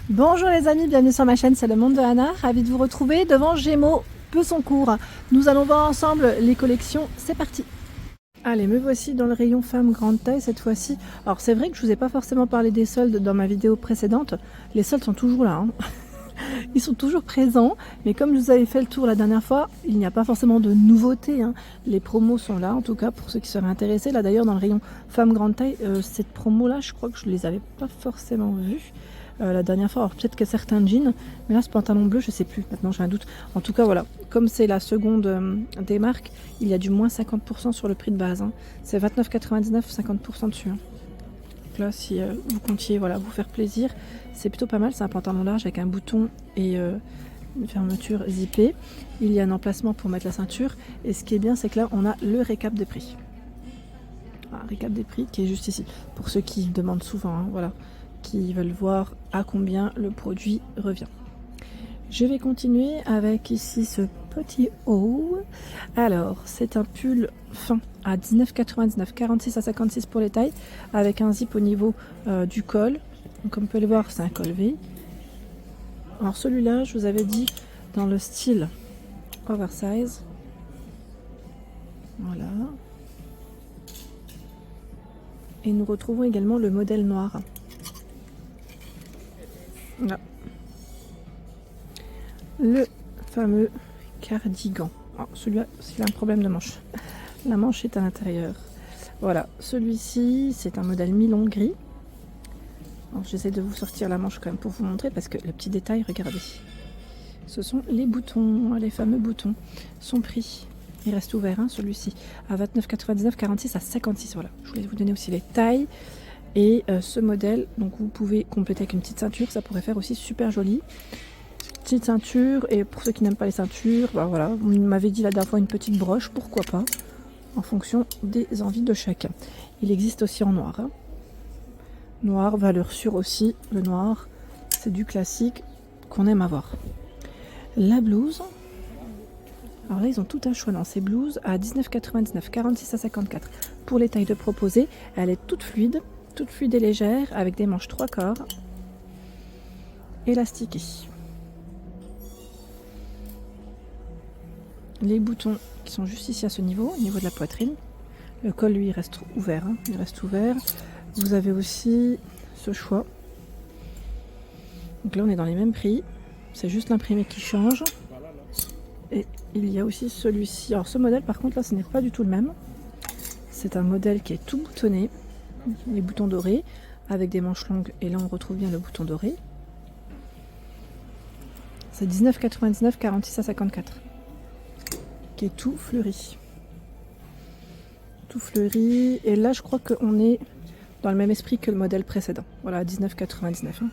Bonjour les amis, bienvenue sur ma chaîne, c'est le monde de Anna. Ravi de vous retrouver devant Gémeaux Pessancourt. Nous allons voir ensemble les collections, c'est parti. Allez, me voici dans le rayon femmes grande taille cette fois-ci. Alors c'est vrai que je vous ai pas forcément parlé des soldes dans ma vidéo précédente. Les soldes sont toujours là, hein. Ils sont toujours présents, mais comme je vous avais fait le tour la dernière fois, il n'y a pas forcément de nouveautés, hein. Les promos sont là, en tout cas pour ceux qui seraient intéressés. Là d'ailleurs dans le rayon femmes grande taille, cette promo là, je crois que je ne les avais pas forcément vues la dernière fois. Alors peut-être que certains jeans, mais là ce pantalon bleu, je sais plus, maintenant j'ai un doute. En tout cas voilà, comme c'est la seconde des marques, il y a du moins 50% sur le prix de base, hein. C'est 29,99, 50% dessus, hein. Là si vous comptiez voilà, vous faire plaisir, c'est plutôt pas mal. C'est un pantalon large avec un bouton et une fermeture zippée. Il y a un emplacement pour mettre la ceinture, et ce qui est bien c'est que là on a le récap des prix. Un récap des prix qui est juste ici pour ceux qui demandent souvent, hein, voilà, qui veulent voir à combien le produit revient. Je vais continuer avec ici ce petit haut. Alors, c'est un pull fin à 19,99, 46 à 56 pour les tailles, avec un zip au niveau du col. Donc, comme vous pouvez le voir, c'est un col V. Alors, celui-là, je vous avais dit dans le style oversize. Voilà. Et nous retrouvons également le modèle noir. Là. Le fameux cardigan. Oh, celui-là, il a un problème de manche. La manche est à l'intérieur. Voilà, celui-ci, c'est un modèle mi-long gris. Alors, j'essaie de vous sortir la manche quand même pour vous montrer, parce que le petit détail, regardez. Ce sont les boutons, les fameux boutons. Son prix, il reste ouvert, hein, celui-ci, à 29,99, 46 à 56. Voilà, je voulais vous donner aussi les tailles. Et ce modèle, donc vous pouvez compléter avec une petite ceinture, ça pourrait faire aussi super joli. Petite ceinture, et pour ceux qui n'aiment pas les ceintures, bah voilà, vous m'avez dit la dernière fois une petite broche, pourquoi pas, en fonction des envies de chacun. Il existe aussi en noir, hein. Noir, valeur sûre aussi, le noir, c'est du classique qu'on aime avoir. La blouse, alors là ils ont tout un choix dans ces blouses à 19,99, 46 à 54 pour les tailles de proposer. Elle est toute fluide et légère, avec des manches 3/4 élastiquées. Les boutons qui sont juste ici à ce niveau, au niveau de la poitrine. Le col lui reste ouvert, hein, il reste ouvert. Vous avez aussi ce choix. Donc là on est dans les mêmes prix, c'est juste l'imprimé qui change. Et il y a aussi celui-ci. Alors ce modèle par contre là ce n'est pas du tout le même. C'est un modèle qui est tout boutonné, les boutons dorés avec des manches longues, et là on retrouve bien le bouton doré. C'est 19,99, 46 à 54. Qui est tout fleuri. Tout fleuri. Et là, je crois qu'on est dans le même esprit que le modèle précédent. Voilà, 19,99. Hein.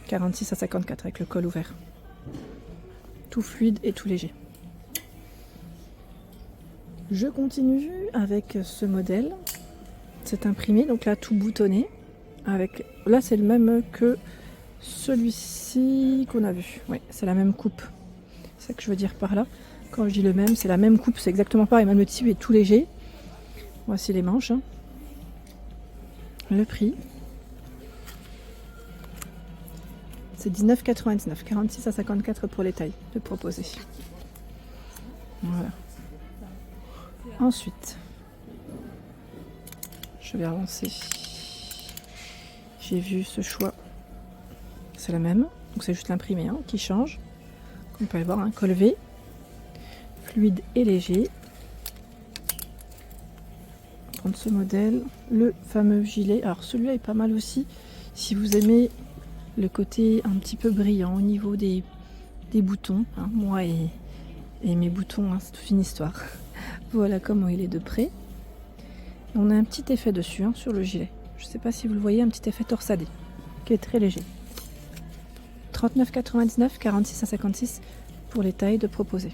46 à 54 avec le col ouvert. Tout fluide et tout léger. Je continue avec ce modèle. C'est imprimé, donc là, tout boutonné. Avec... Là, c'est le même que celui-ci qu'on a vu. Oui, c'est la même coupe. C'est ça que je veux dire par là. Quand je dis le même, c'est la même coupe, c'est exactement pareil, même le tissu est tout léger. Voici les manches, hein. Le prix, c'est 19,99, 46 à 54 pour les tailles de proposer. Voilà. Ensuite, je vais avancer. J'ai vu ce choix, c'est la même, donc c'est juste l'imprimé, hein, qui change. Comme vous pouvez le voir, un col V. Fluide et léger. On va prendre ce modèle, le fameux gilet. Alors celui-là est pas mal aussi si vous aimez le côté un petit peu brillant au niveau des boutons, hein. Moi et mes boutons, hein, c'est toute une histoire. Voilà comment il est de près. On a un petit effet dessus, hein, sur le gilet. Je ne sais pas si vous le voyez, un petit effet torsadé qui est très léger. 39,99, 46 à 56 pour les tailles de proposer.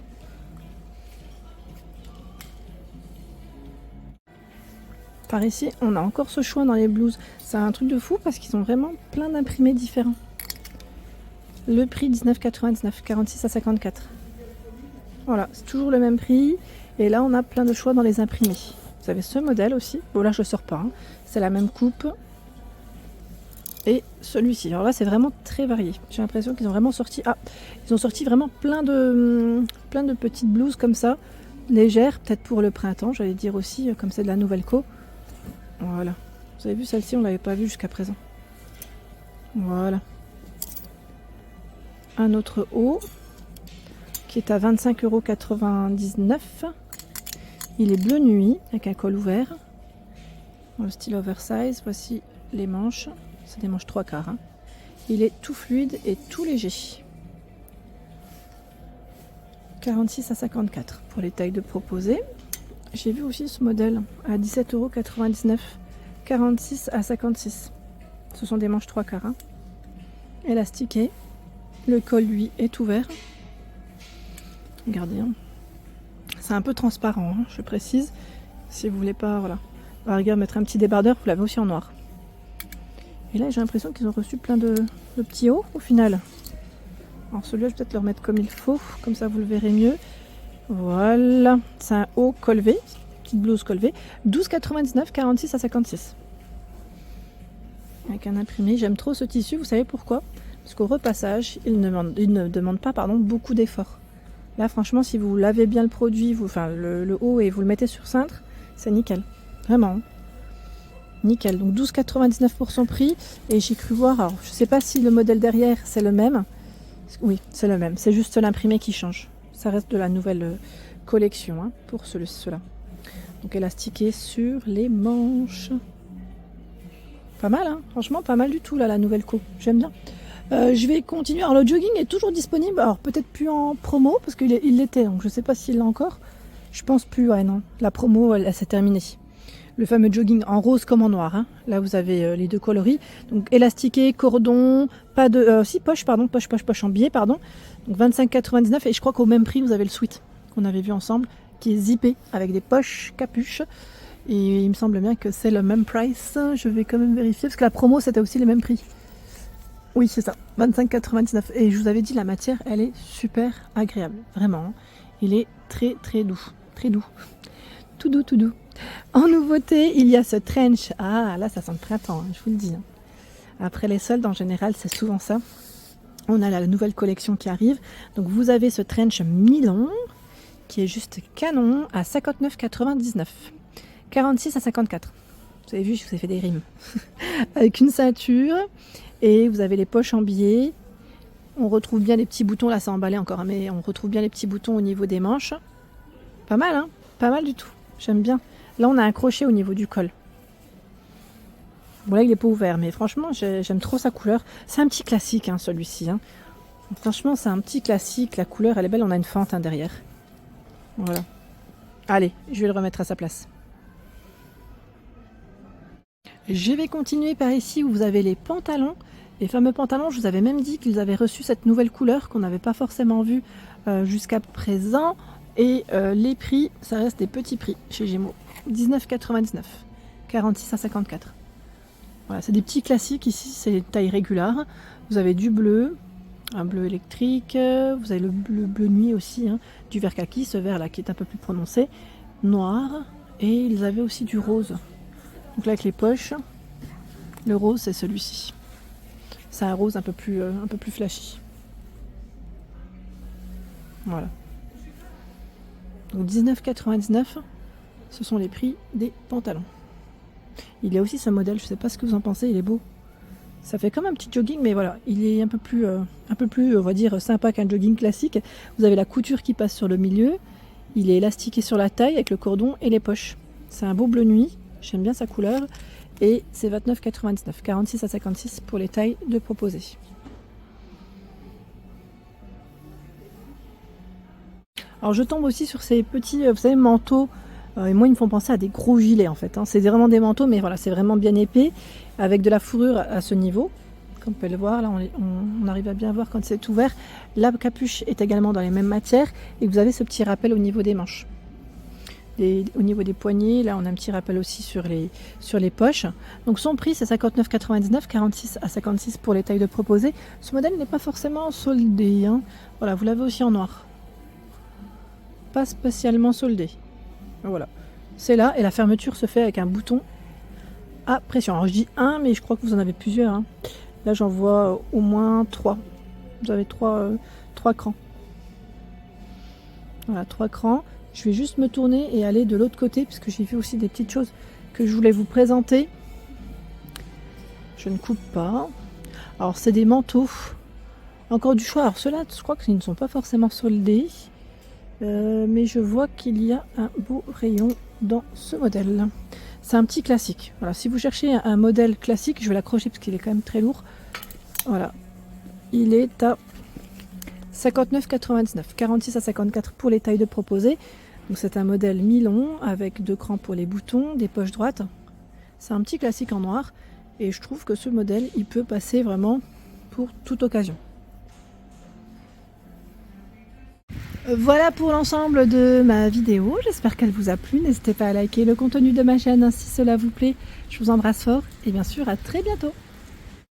Par ici, on a encore ce choix dans les blouses. C'est un truc de fou parce qu'ils ont vraiment plein d'imprimés différents. Le prix 19,99, 46 à 54. Voilà, c'est toujours le même prix. Et là, on a plein de choix dans les imprimés. Vous avez ce modèle aussi. Bon, là, je ne sors pas, hein. C'est la même coupe. et celui-ci. Alors là, c'est vraiment très varié. J'ai l'impression qu'ils ont vraiment sorti... Ah, ils ont sorti vraiment plein de petites blouses comme ça, légères, peut-être pour le printemps, j'allais dire aussi, comme c'est de la nouvelle co. Voilà. Vous avez vu, celle-ci, on ne l'avait pas vue jusqu'à présent. Voilà. Un autre haut, qui est à 25,99 €. Il est bleu nuit, avec un col ouvert. Dans le style oversize, voici les manches. C'est des manches 3/4. Hein. Il est tout fluide et tout léger. 46 à 54 pour les tailles de proposées. J'ai vu aussi ce modèle à 17,99 €. 46 à 56. Ce sont des manches 3/4. Hein. Élastiquées. Le col, lui, est ouvert. Regardez. Hein. C'est un peu transparent, hein, je précise. Si vous voulez pas, voilà. À la rigueur, mettre un petit débardeur, vous l'avez aussi en noir. Et là, j'ai l'impression qu'ils ont reçu plein de petits hauts au final. Alors celui-là, je vais peut-être le remettre comme il faut, comme ça vous le verrez mieux. Voilà, c'est un haut col V, petite blouse col V. 12,99 €, 46 à 56. Avec un imprimé, j'aime trop ce tissu, vous savez pourquoi? Parce qu'au repassage, il ne demande pas beaucoup d'efforts. Là, franchement, si vous lavez bien le produit, le haut, et vous le mettez sur cintre, c'est nickel. Vraiment. Nickel. Donc 12,99 € pour son prix. Et j'ai cru voir, alors je ne sais pas si le modèle derrière c'est le même. Oui, c'est le même. C'est juste l'imprimé qui change. Ça reste de la nouvelle collection hein, pour cela. Donc élastiqué sur les manches. Pas mal, hein. Franchement, pas mal du tout là, la nouvelle co. J'aime bien. Je vais continuer. Alors le jogging est toujours disponible. Alors peut-être plus en promo parce qu'il l'était. Donc je ne sais pas s'il l'a encore. Je pense plus. Ouais, non. La promo, elle s'est terminée. Le fameux jogging en rose comme en noir. Hein. Là, vous avez les deux coloris. Donc, élastiqué, cordon, pas de... poche en biais, pardon. Donc, 25,99 €. Et je crois qu'au même prix, vous avez le sweat qu'on avait vu ensemble, qui est zippé avec des poches, capuches. Et il me semble bien que c'est le même price. Je vais quand même vérifier, parce que la promo, c'était aussi le même prix. Oui, c'est ça. 25,99 €. Et je vous avais dit, la matière, elle est super agréable. Vraiment. Hein. Il est très, très doux. Très doux. Tout doux, tout doux. En nouveauté, il y a ce trench. Ah, là, ça sent le printemps, hein, je vous le dis. Hein. Après les soldes, en général, c'est souvent ça. On a la nouvelle collection qui arrive. Donc, vous avez ce trench mi-long qui est juste canon à 59,99 €. 46 à 54. Vous avez vu, je vous ai fait des rimes. Avec une ceinture et vous avez les poches en biais. On retrouve bien les petits boutons. Là, c'est emballé encore, mais on retrouve bien les petits boutons au niveau des manches. Pas mal, hein? Pas mal du tout. J'aime bien. Là, on a un crochet au niveau du col. Bon, là, il n'est pas ouvert, mais franchement, j'aime trop sa couleur. C'est un petit classique, hein, celui-ci. Hein. Franchement, c'est un petit classique. La couleur, elle est belle. On a une fente hein, derrière. Voilà. Allez, je vais le remettre à sa place. Je vais continuer par ici où vous avez les pantalons. Les fameux pantalons, je vous avais même dit qu'ils avaient reçu cette nouvelle couleur qu'on n'avait pas forcément vue jusqu'à présent. Et les prix, ça reste des petits prix chez Gémeaux. 19,99 €, 46 à 54. Voilà, c'est des petits classiques ici, c'est taille régulière. Vous avez du bleu, un bleu électrique, vous avez le bleu nuit aussi, hein, du vert kaki, ce vert là qui est un peu plus prononcé, noir, et ils avaient aussi du rose. Donc là avec les poches, le rose c'est celui-ci. C'est un rose un peu plus flashy. Voilà. Donc 19,99 €. Ce sont les prix des pantalons. Il y a aussi ce modèle, je ne sais pas ce que vous en pensez, il est beau. Ça fait comme un petit jogging, mais voilà, il est un peu plus, on va dire, sympa qu'un jogging classique. Vous avez la couture qui passe sur le milieu. Il est élastiqué sur la taille avec le cordon et les poches. C'est un beau bleu nuit, j'aime bien sa couleur. Et c'est 29,99 €, 46 à 56 pour les tailles de proposées. Alors je tombe aussi sur ces petits, vous savez, manteaux. Et moi, ils me font penser à des gros gilets en fait. Hein. C'est vraiment des manteaux, mais voilà, c'est vraiment bien épais, avec de la fourrure à ce niveau. Comme vous pouvez le voir, là, on arrive à bien voir quand c'est ouvert. La capuche est également dans les mêmes matières, et vous avez ce petit rappel au niveau des manches. Au niveau des poignets, là, on a un petit rappel aussi sur les poches. Donc son prix, c'est 59,99 €, 46 à 56 pour les tailles de proposées. Ce modèle n'est pas forcément soldé. Hein. Voilà, vous l'avez aussi en noir. Pas spécialement soldé. Voilà, c'est là et la fermeture se fait avec un bouton à pression. Alors je dis un, mais je crois que vous en avez plusieurs, hein. Là j'en vois au moins 3. Vous avez 3 crans. Voilà, 3 crans. Je vais juste me tourner et aller de l'autre côté, parce que j'ai vu aussi des petites choses que je voulais vous présenter. Je ne coupe pas. Alors c'est des manteaux. Encore du choix. Alors ceux-là, je crois qu'ils ne sont pas forcément soldés. Mais je vois qu'il y a un beau rayon dans ce modèle. C'est un petit classique. Voilà, si vous cherchez un modèle classique, je vais l'accrocher parce qu'il est quand même très lourd. Voilà. Il est à 59,99. 46 à 54 pour les tailles de proposées. Donc c'est un modèle mi-long avec 2 crans pour les boutons, des poches droites. C'est un petit classique en noir. Et je trouve que ce modèle, il peut passer vraiment pour toute occasion. Voilà pour l'ensemble de ma vidéo, j'espère qu'elle vous a plu. N'hésitez pas à liker le contenu de ma chaîne si cela vous plaît. Je vous embrasse fort et bien sûr à très bientôt.